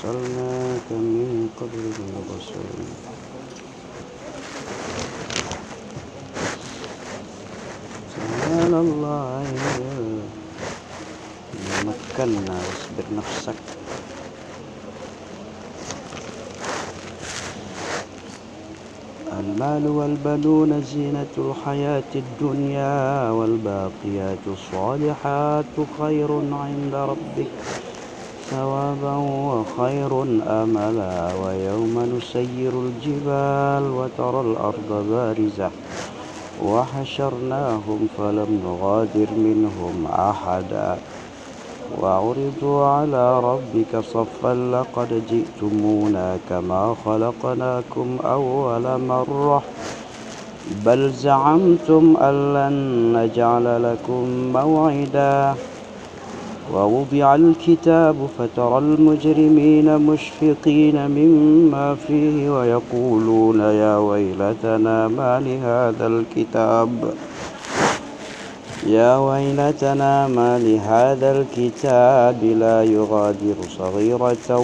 أرسلناك من قبل الرسل تعالى الله مكنا واصبر نفسك المال والبنون زينة الحياة الدنيا والباقيات الصالحات خير عند ربك ثوابا وخير أملا ويوم نسير الجبال وترى الأرض بارزة وحشرناهم فلم نغادر منهم أحدا وعرضوا على ربك صفا لقد جئتمونا كما خلقناكم أول مرة بل زعمتم أن لن نجعل لكم موعدا ووضع الكتاب فترى المجرمين مشفقين مما فيه ويقولون يا ويلتنا ما لهذا الكتاب لا يغادر صغيرة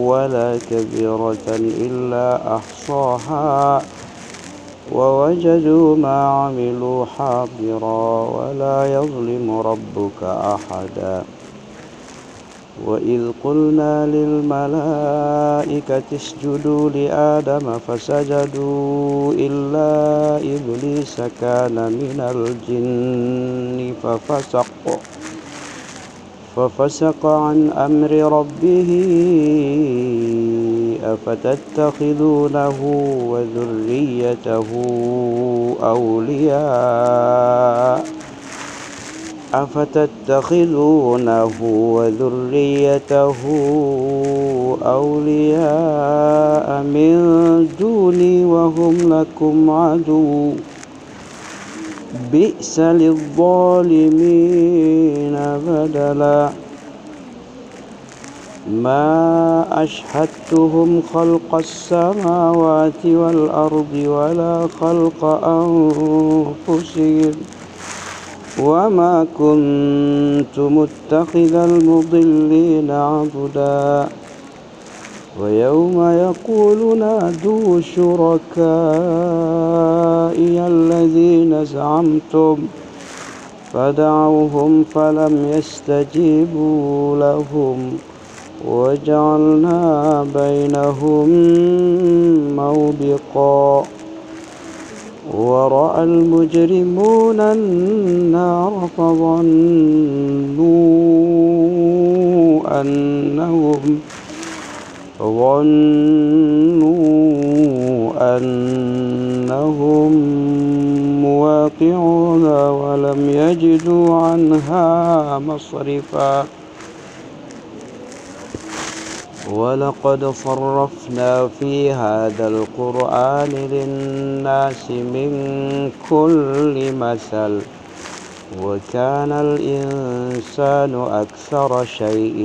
ولا كبيرة إلا أحصاها ووجدوا ما عملوا حاضرا ولا يظلم ربك أحدا وإذ قلنا للملائكة اسجدوا لآدم فسجدوا إلا إبليس كان من الجن ففسق عن أمر ربه أفتتخذونه وذريته أولياء من دوني وهم لكم عدو بئس للظالمين بدلا ما أشهدتهم خلق السماوات والأرض ولا خلق أنفسهم وما كنت متخذ المضلين عضدا ويوم يقول نادوا شركائي الذين زعمتم فدعوهم فلم يستجيبوا لهم وجعلنا بينهم موبقا ورأى المجرمون النار فظنوا أنهم مواقعون ولم يجدوا عنها مصرفا ولقد صرفنا في هذا القرآن للناس من كل مثل وكان الإنسان أكثر شيء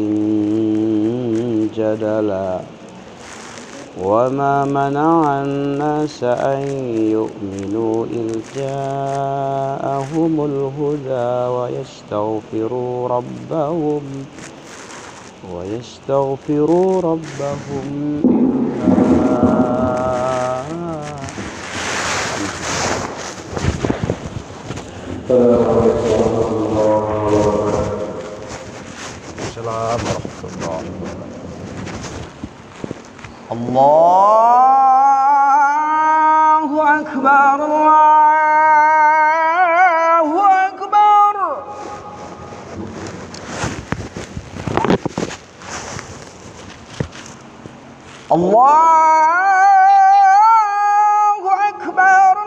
جدلا وما منع الناس أن يؤمنوا إذ جاءهم الهدى ويستغفروا ربهم السلام ورحمة الله الله أكبر الله أكبر الله أكبر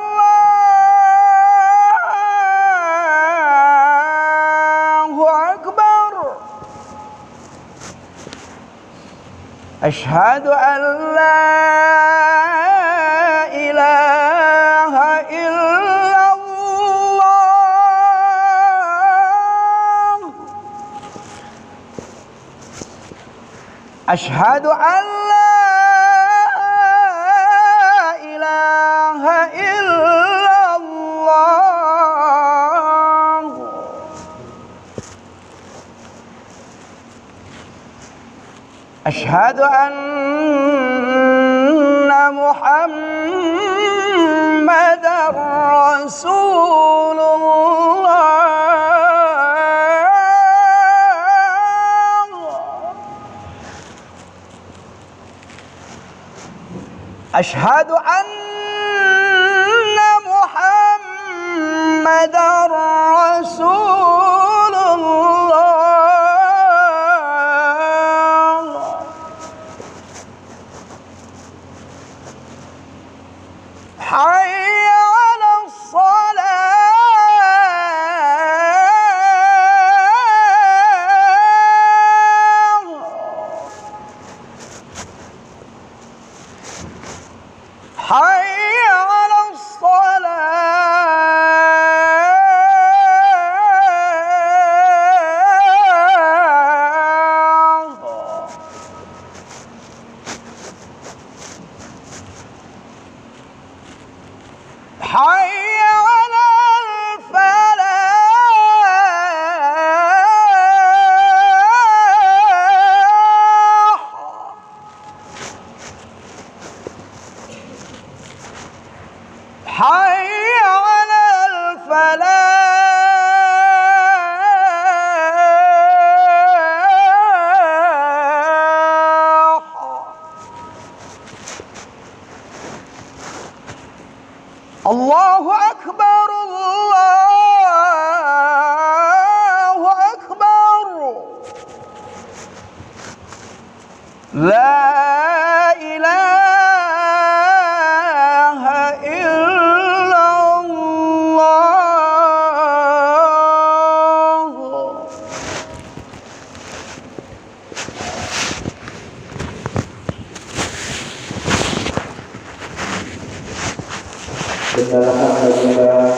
الله أكبر أشهد أن لا إله إلا الله أشهد أن لا إله إلا الله أشهد أن محمدًا رسول الله. أشهد أن محمدًا رسول الله. حي على الصلاة. حي على الصلاة. حي على الفلاح. حي على الفلاح. الله أكبر الله أكبر. لا إله إلا الله. Alhamdulillah,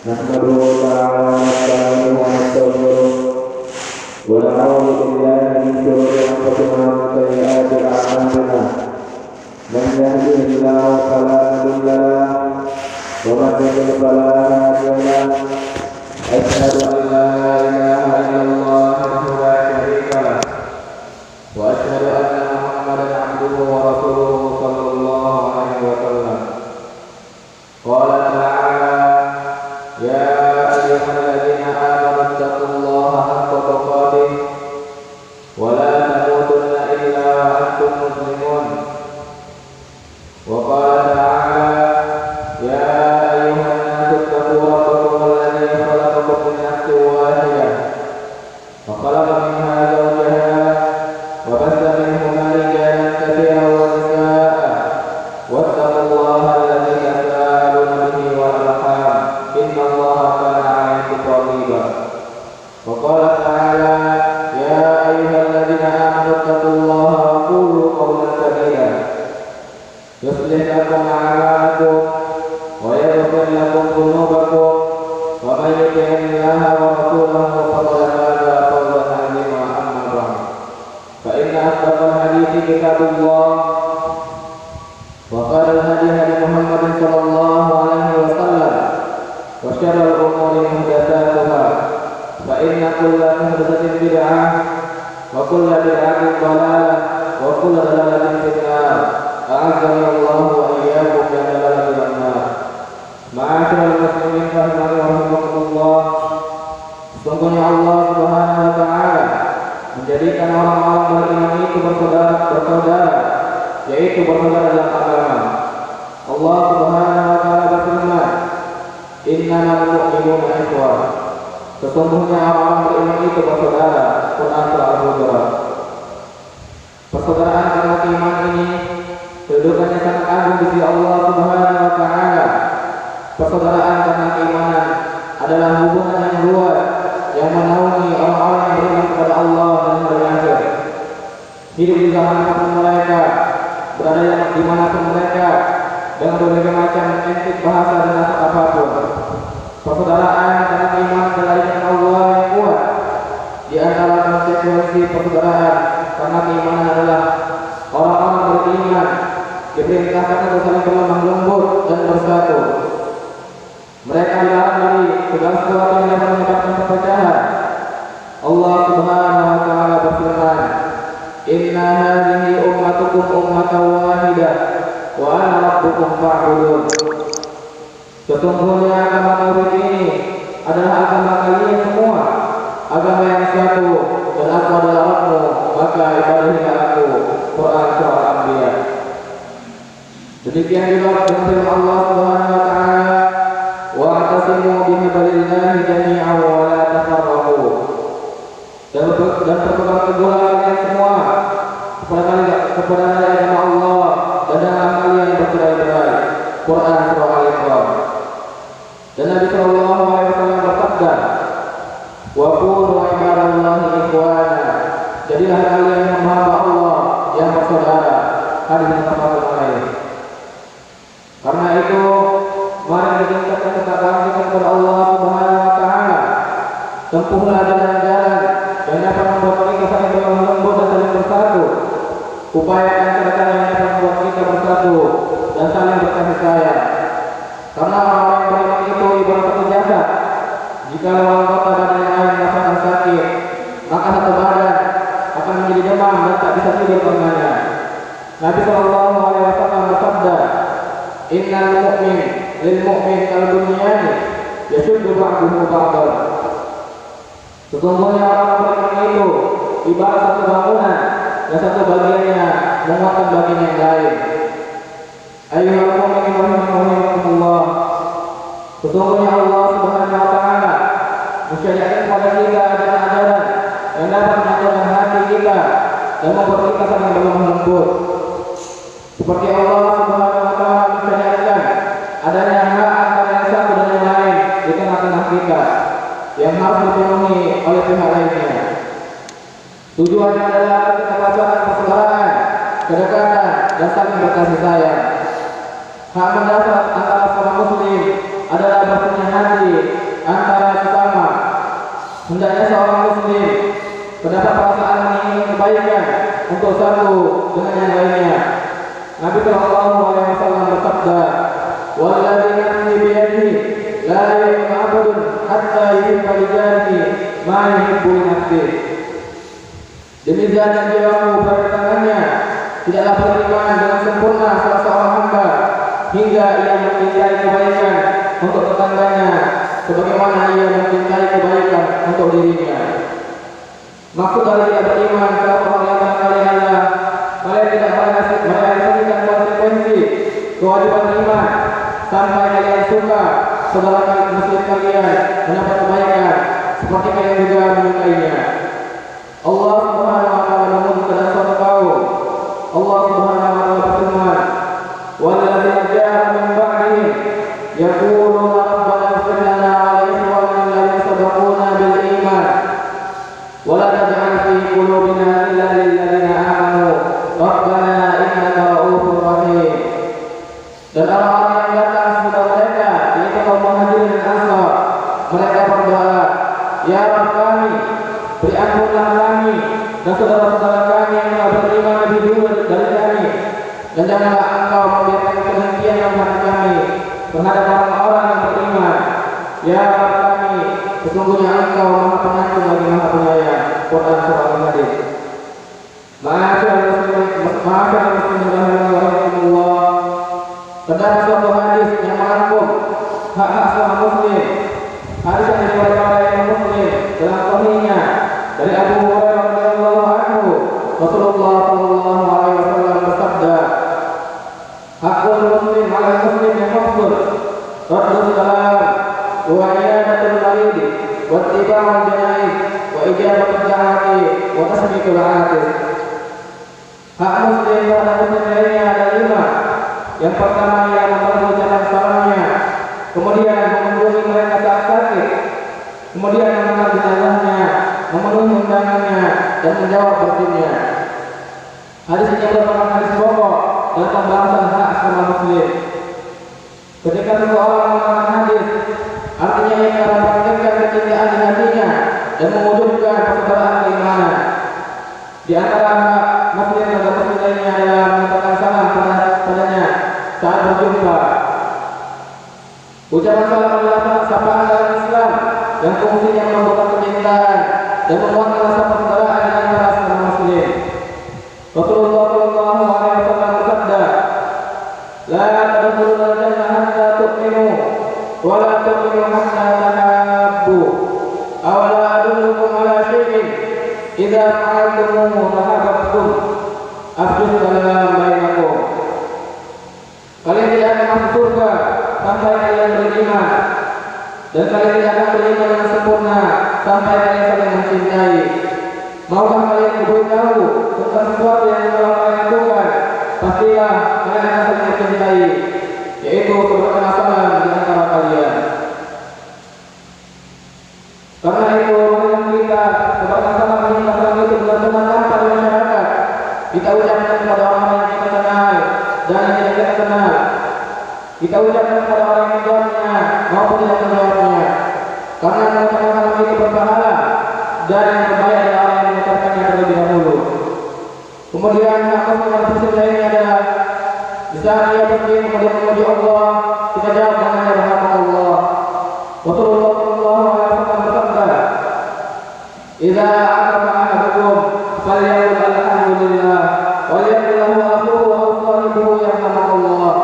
nahmaduhu ta'ala wa nasta'inuhu wa nastaghfiruh wa na'udzu billahi min shururi anfusina wa min sayyi'ati a'malina. Man yahdihillahu fala mudilla lahu wa man yudlil fala hadiya lahu. Asyhadu an la ilaha illallah wahdahu la syarika lahu wa asyhadu anna Muhammadan 'abduhu wa rasuluhu sallallahu alaihi wa sallam. Qala ta'ala ya ayyuhalladzina amanu taqullaha haqqa tuqatih wa la tamutunna illa wa antum muslimun. Wa qala ta'ala ya ayyuhan nasu taqu rabbakum alladzi khalaqakum min nafsin wahidah wa khalaqa minha zawjaha wa bassa minhuma rijalan katsiran wa nisaa'a wattaqullaha alladzi tasaaluna bihi wal arham innallaha kana 'alaykum raqiba. Wa qala ta'ala ya ayyuhalladzina amanu taqullaha wa qulu qawlan sadida yuslih lakum a'malakum wa yaghfir lakum dhunubakum wa man yuti'illaha wa rasulahu faqad faza fawzan 'azima. Amma ba'd, fa inna asdaqal hadithi kitabullah wa khairal hadi hadi Muhammadin sallallahu alaihi wasallam wa syarrul umuri muhdatsatuha fa inna kulla muhdatsatin bid'ah wa kulla bid'atin dhalalah wa kulla dhalalatin fin nar. A'azzani Allah wa iyyakum min dhalalatil nar. Ma'asyiral muslimin rahimani wa rahimakumullah. Sungguhnya Allah Subhanahu wa taala menjadikan orang-orang beriman itu bersaudara, yaitu bersaudara dalam agama. Allah Subhanahu wa taala berfirman, "Innamal mu'minuna ikhwah." Sesungguhnya orang-orang beriman itu bersaudara. Quran surah Al-Hujurat. Persaudaraan karena iman ini kedudukannya sangat agung di sisi Allah Subhanahu wa taala. Persaudaraan karena keimanan adalah hubungan yang luas yang menaungi orang-orang yang beriman kepada Allah dan hari akhir. Hidup di zaman apapun mereka, berada di manapun mereka, dengan berbagai macam entik bahasa dan asal apapun. Persaudaraan karena iman adalah iman Allah yang kuat. Di antara konsekuensi persaudaraan karena keimanan adalah orang-orang beriman diperintahkan untuk saling berlemah lembut dan bersatu. Mereka dilarang dari segala sesuatu yang dapat menyebabkan perpecahan. Allah Subhanahu wa taala berfirman, ummatukum ummatan wahidah wa ana rabbukum fa'budun. Sesungguhnya agama tauhid ini adalah agama kalian semua, agama yang satu, dan aku adalah Rabbmu, maka ibadahilah aku. Quran Surah Al-Anbiya. Demikian juga dengan firman Allah Subhanahu wa taala, wa'tasimu bihablillahi jami'an wa la tafarraqu. Dan berpegang teguhlah kalian semua kepada agama Allah dan jangan kalian bercerai-berai. Quran Surah Al-Imran. Dan Nabi sallallahu alaihi wasallam bersabda, wa qulu ibadallahi ikhwana. Jadilah kalian hamba Allah yang bersaudara. Hadis muttafaqun alaih. Karena itu, mari ditingkatkan ketakwaan kita kepada Allah Subhanahu wa taala. Tempuhlah jalan-jalan yang dapat membuat kita saling berlemah lembut dan saling bersatu. Upayakan cara-cara yang dapat membuat kita bersatu dan saling berkasih sayang. Karena orang yang beriman itu ibarat satu jasad. Jika anggota badan yang lain merasakan sakit, maka satu badan akan menjadi demam dan tak bisa tidur karenanya. Nabi sallallahu alaihi wasallam bersabda, innal mu'min lil mu'min kal bunyani yashuddu ba'duhu ba'dan. Sesungguhnya orang beriman itu ibarat satu bangunan dan satu bagiannya menguatkan bagian yang lain. Ayyuhal mu'minin rahimakumullah. Sesungguhnya Allah Subhanahu wa taala mensyariatkan kepada kita ajaran-ajaran yang dapat menyatukan hati kita dan membuat kita saling berlemah lembut. Seperti Allah Subhanahu wa taala mensyariatkan adanya hak antara yang satu dan yang lain di tengah-tengah kita yang harus dipenuhi oleh pihak lainnya. Tujuannya adalah kita melaksanakan persaudaraan, kedekatan, dan saling berkasih sayang. Hak mendasar antara seorang muslim adalah bersihnya hati antara sesama. Hendaknya seorang muslim mendapat perasaan menginginkan kebaikan untuk satu dengan yang lainnya. Nabi sallallahu alaihi wasallam bersabda, "Walladzi nafsi biyadihi la yu'minu 'abdun hatta yuhibba li jarihi ma yuhibbu li nafsihi." Demi zat yang jiwaku berada di tangannya, tidaklah beriman dengan sempurna salah seorang hamba hingga ia mencintai kebaikan untuk tetangganya sebagaimana ia mencintai kebaikan untuk dirinya. Maksud dari tidak beriman salah seorang yang kalian adalah kalian tidak merealisasikan konsekuensi kewajiban iman sampai kalian suka saudara muslim kalian mendapat kebaikan seperti kalian juga menyukainya. Allah Subhanahu wa taala memuji dalam suatu kaum. Allah Subhanahu wa taala berfirman, "Walladzina ja'u min ba'dihim yaquluna rabbana ighfir lana wa li ikhwanina alladhina sabaquna bil iman wa la taj'al fi qulubina ghillan lil ladzina amanu rabbana innaka ra'ufur rahim." Dan orang-orang yang datang sesudah mereka, yaitu kaum Muhajirin dan Ansar, mereka berdoa, "Ya Rabb kami, beri ampunlah kami dan saudara-saudara kami yang telah beriman lebih dulu dari kami, dan janganlah Engkau membiarkan kedengkian dalam hati kami terhadap orang-orang yang beriman. Ya Rabb kami, sesungguhnya Engkau Maha Pengampun lagi Maha Penyayang." Quran Surah Al-Hadid. Ma'asyiral muslimin rahimakumullah. Terdapat suatu hadis yang merangkum hak-hak seorang muslim. Hadis yang diriwayatkan oleh Imam Muslim dalam sahihnya dari Abu Hurairah radhiyallahu anhu, Rasulullah sallallahu alaihi wasallam bersabda, "Hakul muslim 'ala muslim yang mafdul, raddus salam, wa iyadatul marid, wa ittiba'ul janaiz, wa ijabatud da'wati, wa tasmitul 'atis." Hak muslim terhadap muslim lainnya ada 5. Yang pertama ialah membalas ucapan salamnya, kemudian mengunjungi mereka saat sakit, kemudian mengenal jenazahnya, memenuhi undangannya, dan menjawab bertanya. Hadis ini merupakan hadis pokok dalam pembahasan hak seorang muslim. Ketika seseorang mengenal hadis, artinya ia akan mempraktikkan kecintaan di hatinya dan mewujudkan persaudaraan keimanan. Di antara hak muslim dan muslim lainnya adalah mengucapkan salam padanya saat berjumpa. Ucapan salam adalah sapaan dalam Islam yang fungsinya menumbuhkan kecintaan dan menguatkan rasa persaudaraan di antara sesama muslim. Rasulullah sallallahu alaihi dan kalian tidak akan beriman yang sempurna sampai kalian saling mencintai. Maukah kalian memberitahu tentang sesuatu yang telah kalian lakukan? Pastilah kalian akan saling mencintai, yaitu perbuatan salam di antara kalian. Karena itu, marilah kita perbuatan salam itu benar-benar tanpa di masyarakat. Kita ucapkan kepada orang yang kita kenal dan yang tidak kita kenal. Kita ucapkan kepada orang yang menjawabnya maupun tidak menjawabnya. Karena mengucapkan salam itu berpahala dan yang terbaik adalah orang yang mengucapkannya terlebih dahulu. Kemudian hak yang prinsip lainnya adalah di saat dia berdiri kemudian memuji Allah, kita jawab dengan yarhamukallah. Rasulullah sallallahu alaihi wasallam bersabda, "Idza aqama ahadukum falyaqul alhamdulillah wa liyaqul lahu akhuhu aw sahibuhu yarhamukallah.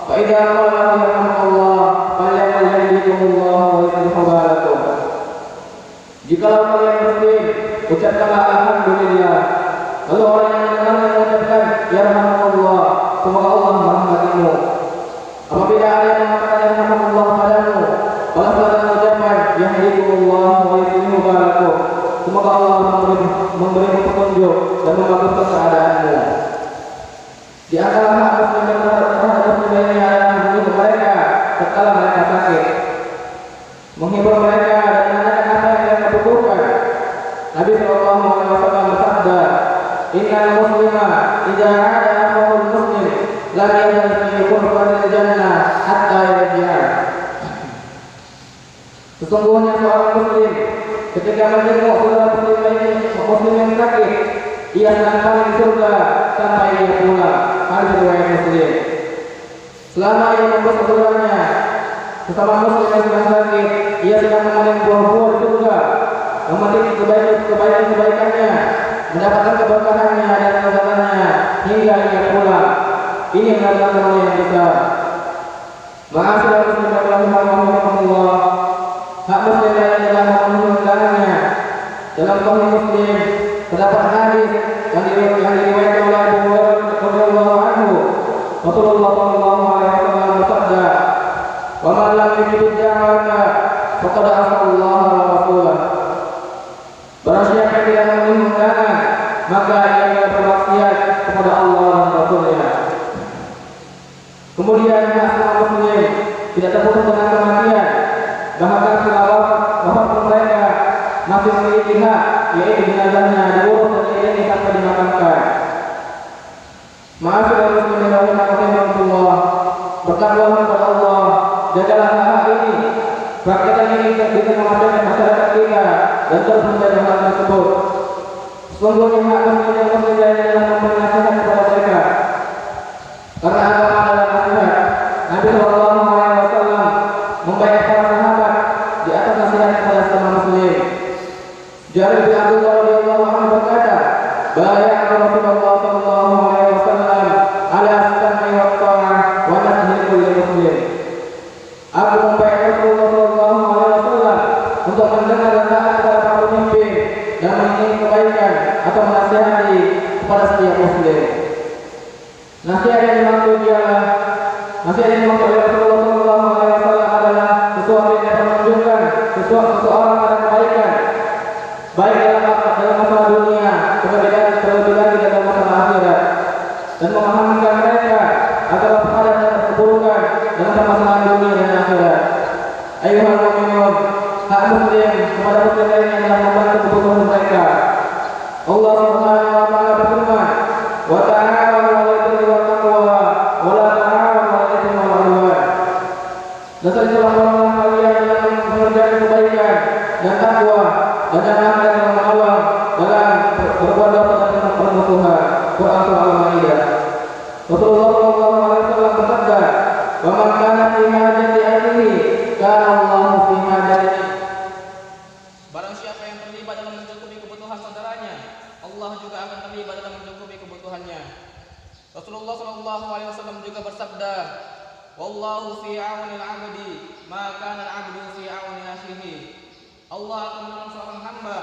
Fa idza qala lahu yarhamukallah falyaqul yahdikumullah wa yuslih balakum." Jikalau kalian berdiri, ucapkanlah alhamdulillah. Lalu orang yang mendengarnya mengucapkan yarhamukallah, semoga Allah merahmatimu. Apabila ada yang mengatakan yarhamukallah padamu, balaslah dengan ucapan yahdikumullah wa yuslih balakum, semoga Allah memberimu petunjuk dan membaguskan keadaanmu. Di antara hak muslim yang terhadap muslim lainnya adalah menghibur mereka setelah mereka sakit, menghibur mereka dan menanyakan apa yang mereka butuhkan. Nabi sallallahu alaihi wasallam bersabda, "Innal muslima idza 'ada akhahu muslim lam yazal fi qurbatil jannah hatta yarji'a." Sesungguhnya seorang muslim ketika menjenguk saudara muslim yang sakit, ia senang di surga sampai ia pulang. Hadis riwayat Muslim. Selama ia membuat saudaranya sesama muslim yang sedang sakit, ia sedang memanen buah-buah di surga, memetik kebaikannya, mendapatkan keberkahannya dan kebenarannya hingga ia pulang. Ini adalah kemuliaan yang besar. Ma'asyiral muslimin rahimakumullah. Hak muslim yang adalah menunjukkannya. Dalam Sahih Muslim terdapat hadis yang diriwayatkan oleh Abu Hurairah radhiyallahu anhu. Rasulullah sallallahu alaihi wasallam bersabda, "Wa man lam yujib da'wata faqad asa Allah wa rasulahu." Barang siapa yang tidak memenuhi undangan, maka ia telah bermaksiat kepada Allah dan Rasulnya. Kemudian hak seorang muslim tidak terputus dengan kematian. Bahkan setelah wafat mereka masih memiliki hak, yaitu jenazahnya diurus dan diiringi sampai dimakamkan. Ma'asyiral muslimin rahimakumullah, bertakwalah kepada Allah, jagalah hak ini. Praktekkan ini kita mengadakan masyarakat kita dan terus menjaga hal tersebut. Sesungguhnya hak muslim yang muslim adalah memberi nasihat kepada mereka. Karena agama adalah nasihat. Nabi sallallahu alaihi wasallam membayar para sahabat di atas nasihat kepada sesama muslim. Jarir bin Abdullah radhiyallahu anhu berkata, "Bay'atu Rasulullah sallallahu alaihi wasallam ala sam'i wa ta'ah wa nasihi kulli muslim." Aku membayar Rasulullah sallallahu alaihi wasallam untuk mendengar dan taat kepada para pemimpin dan menginginkan kebaikan atau menasihati kepada setiap muslim. Nasihat yang dimaksud oleh Rasulullah sallallahu alaihi wasallam adalah sesuatu yang dapat menunjukkan seseorang pada kebaikan, baik dalam masalah dunia, terlebih lagi dalam masalah akhirat, dan memahamkan mereka agar waspada terhadap keburukan dalam permasalahan dunia dan akhirat. Ayuhal mu'minun, hak muslim kepada muslim lainnya adalah membantu kebutuhan mereka. Allah Subhanahu wa taala berfirman, "Wa ta'awanu 'alal birri wat taqwa wa la ta'awanu 'alal itsmi wal 'udwan." Dan tolonglah kalian dalam mengerjakan kebaikan dan takwa, dan jangan kalian menolong dalam berbuat dosa dan permusuhan. Quran surah Al-Maidah. Rasulullah sallallahu alaihi wasallam bersabda, "Wa man kana fi hajati akhihi, kana Allahu fi hajatihi." Barang siapa yang terlibat dalam mencukupi kebutuhan saudaranya, Allah juga akan terlibat dalam mencukupi kebutuhannya. Rasulullah sallallahu alaihi wasallam juga bersabda, "Wallahu fi 'aunil 'abdi, ma kana al-'abdu fi 'auni akhihi." Allah akan menolong seorang hamba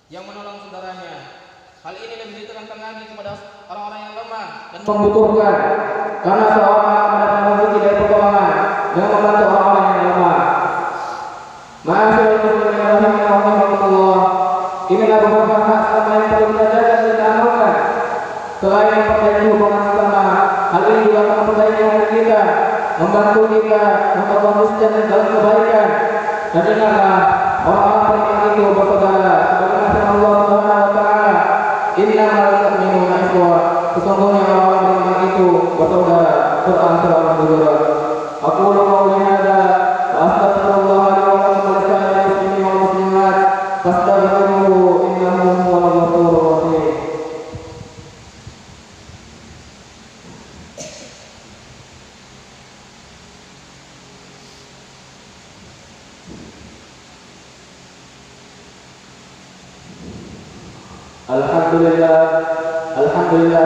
yang menolong saudaranya. Hal ini lebih ditekankan lagi kepada orang-orang yang lemah dan membutuhkan, karena seorang akan mendapatkan rezeki dari pertolongan dengan membantu orang-orang yang lemah. inilah beberapa hak sama yang perlu kita jaga dan kita amalkan. Selain memperbaiki hubungan sama, hal ini juga akan memperbaiki hati kita, membantu kita memperbaiki dalam kebaikan. Dan ingatlah orang-orang beriman itu bersaudara, sebagaimana firman Allah Subhanahu wa taala, "Innamal mu'minuna ikhwah." Sesungguhnya orang-orang beriman itu bersaudara. Quran surah Al-Hujurat. Aku qauli hadza wa astaghfirullah li wa lakum wa lisa'iril muslimin wal muslimat fastaghfiruhu innahu huwal ghafurur rahim. Alhamdulillah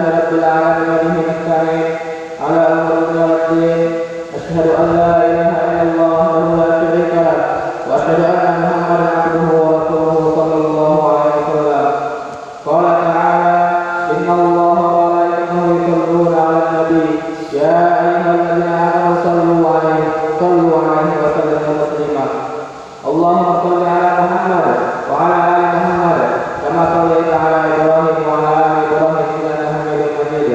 rabbil alamin wa bihi nasta'in ala umuri waddin. Asyhadu an la ilaha illallah wa la syarika lah wa asyhadu anna Muhammadan abduhu wa rasuluhu sallallahu alaihi wasallam. Qala ta'ala, innallaha wa malaikatahu yusholluna 'alan nabi ya ayyuhalladzina amanu sallu 'alaihi wa sallimu taslima. Allahumma shalli 'ala Muhammad wa 'ala ali Muhammad kama shallaita 'ala Ibrahim wa 'ala ali Ibrahim innaka Hamidum Majid.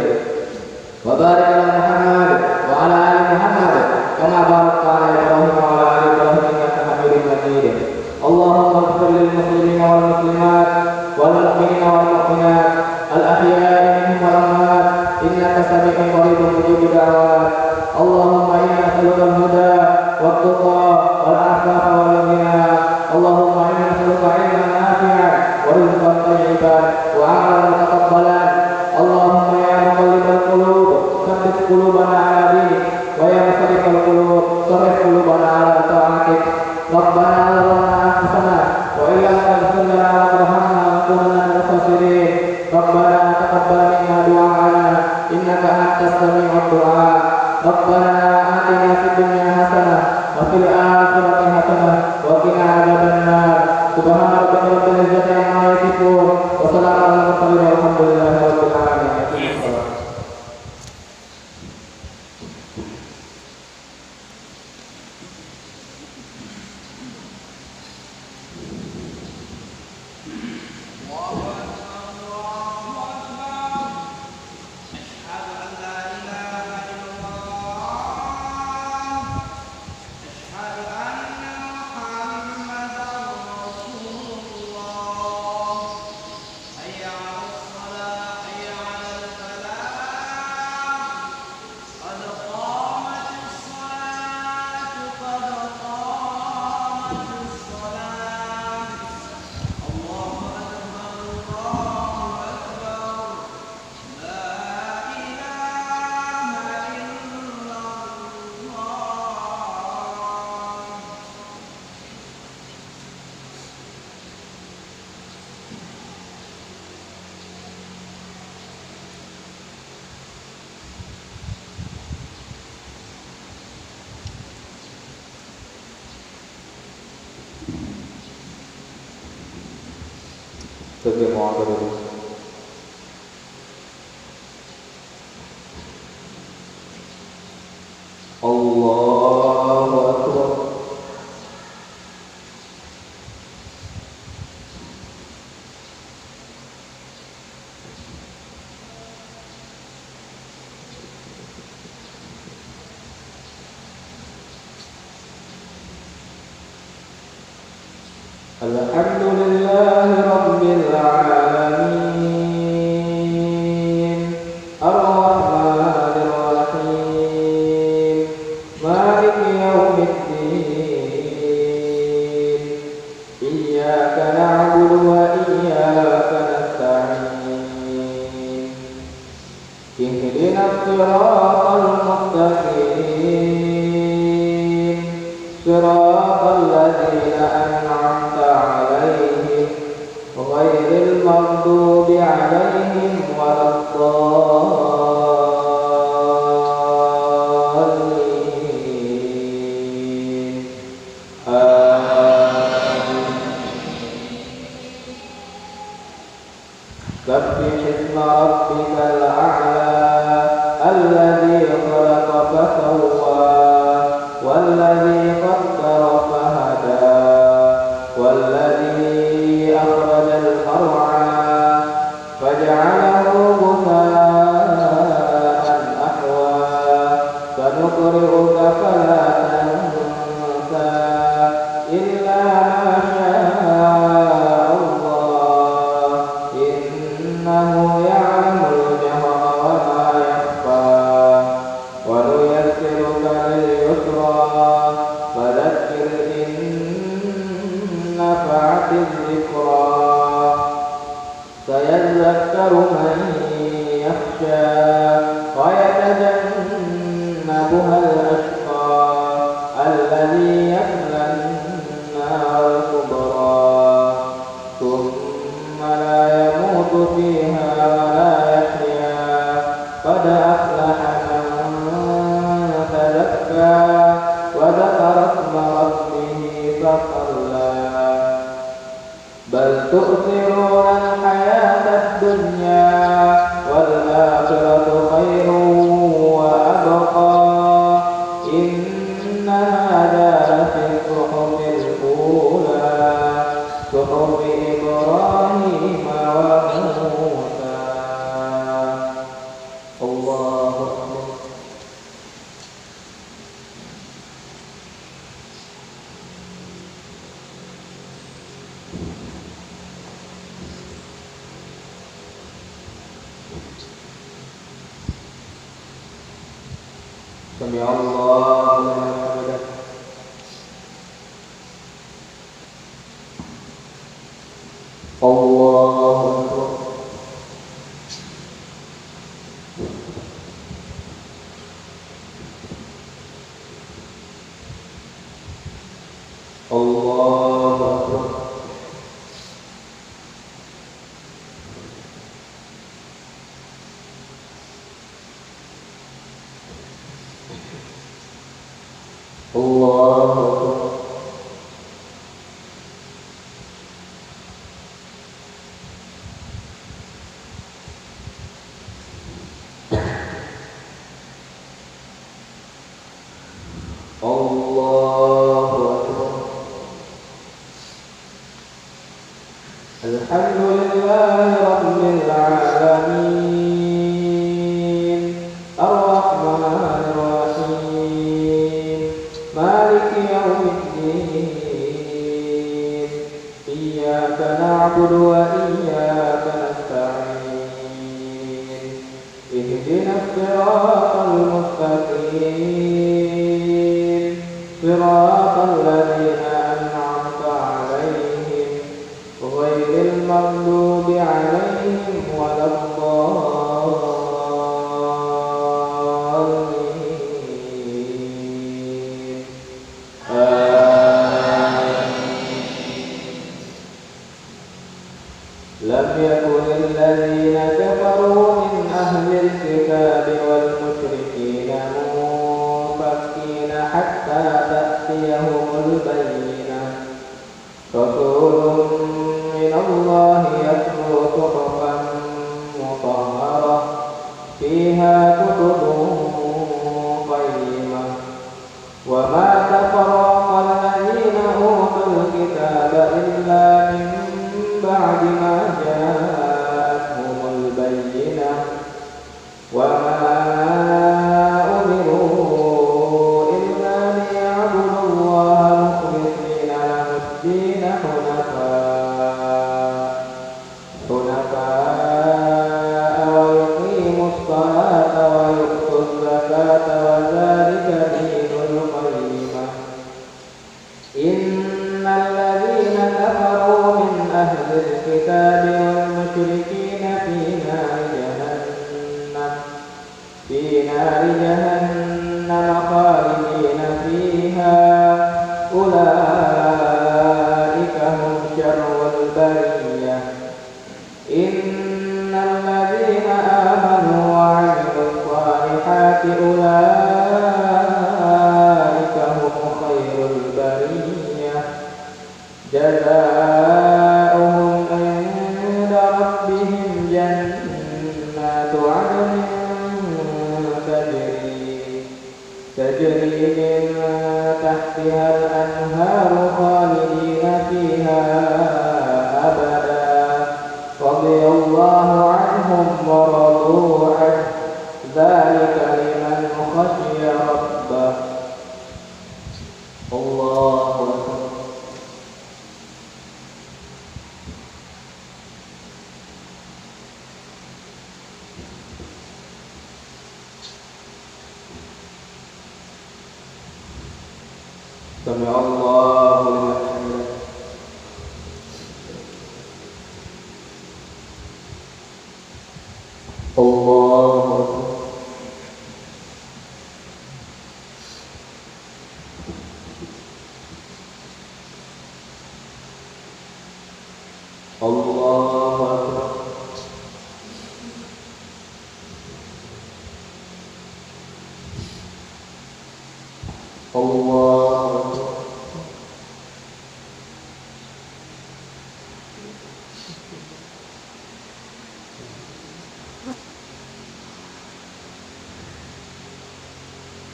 Wa barik 'ala Muhammad wa 'ala ali Muhammad kama barakta 'ala Ibrahim wa 'ala ali Ibrahim innaka Hamidum Majid. Allahumma ighfir lil muslimina wal muslimat wal mu'minina wal mu'minat al ahya'i minhum wal amwat innaka sami'un qaribun mujibud da'wat. Allahumma inna nas'aluka al-huda wat tuqa wal 'afafa wal ghina. Allahumma inna nas'aluka 'ilman nafi'an wa rizqan thayyiban wa 'amalan mutaqabbalan. Allahumma ya muqallibal qulub tsabbit qulubana 'ala dinik wa ya musarrifal qulub sarrif qulubana 'ala ta'atik. Rabbana zalamna anfusana wa illam taghfir lana wa tarhamna lanakunanna minal khasirin. Rabbana taqabbal minna du'a'ana innaka antas sami'ud du'a. Rabbana atina fid dunya hasanah wa fil akhirati hasanah wa qina adzabannar. Subhana rabbika rabbil izzati amma yasifun wa salamun alal mursalin walhamdulillahi rabbil alamin. Sebagai mu'adil Allahu Akbar. Alhamdulillahi rabbil alamin ar-rahmanir rahim maliki yaumiddin iyyaka na'budu wa iyyaka nasta'in ihdinas siratal mustaqim siratal ladzina an'amta 'alaihim ghairil maghdubi 'alaihim waladdallin. Amin. Sabbih isma rabbikal a'la alladzi khalaqa fasawwa والذي قدر فهدى والذي أخرج فيجعله غثاء أحوى سنقرئك فلا تنسى إلا ما شاء الله إنه يعلم الجهر وما يخفى ونيسرك لليسرى فذكر إن نفعت الذكرى سيذكر من يخشى ويتجنبها الأشقى الذي يصلى النار الكبرى ثم لا يموت فيها ولا يحيا قد أفلح من تزكى وذكر اسم ربه فصلى بل تؤثرون الحياة الدنيا والآخرة خير وأبقى إن هذا لفي الصحف الأولى صحف إبراهيم وموسى. الله أكبر. سمع الله لمن حمده. الله أكبر. الله أكبر. الله أكبر. الله أكبر. الحمد لله رب العالمين الرحمن الرحيم مالك يوم الدين إياك نعبد وإياك نستعين اهدنا الصراط المستقيم صراط الذين أنعمت عليهم غير المغضوب عليهم ولا الضالين لم يكن الذين كفروا من أهل الكتاب والمشركين منفكين حتى تأتيهم البينة رسول من الله يتلو صحفا مطهرة فيها كتب قيمة وما تفرق الذين أوتوا الكتاب إلا من بعد ما جاءتهم البينة وما أمروا إلا ليعبدوا الله مخلصين له الدين حنفاء ويقيموا الصلاة ويؤتوا الزكاة وذلك دين القيمة إن الذين كفروا من أهل الكتاب والمشركين في نار جهنم خالدين فيها أولئك هم شر البرية إن الذين آمنوا وعملوا الصالحات أولئك هم خير البرية جزاؤهم عند ربهم جنات عدن تجري من تحتها الأنهار خالدين فيها أبدا رضي الله عنهم عنهم ورضوا عنه ذلك لمن خشي ربه. الله أكبر. سمع الله لمن حمده. الله أكبر. الله أكبر. الله أكبر.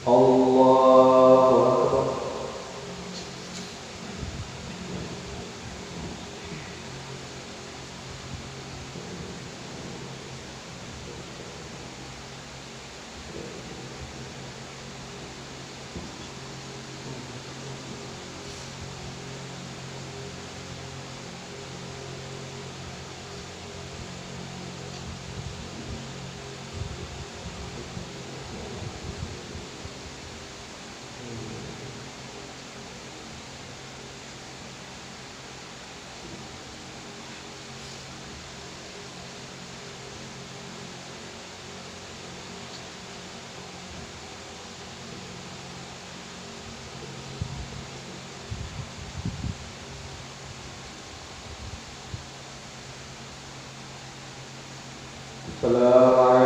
الله أكبر. السلام عليكم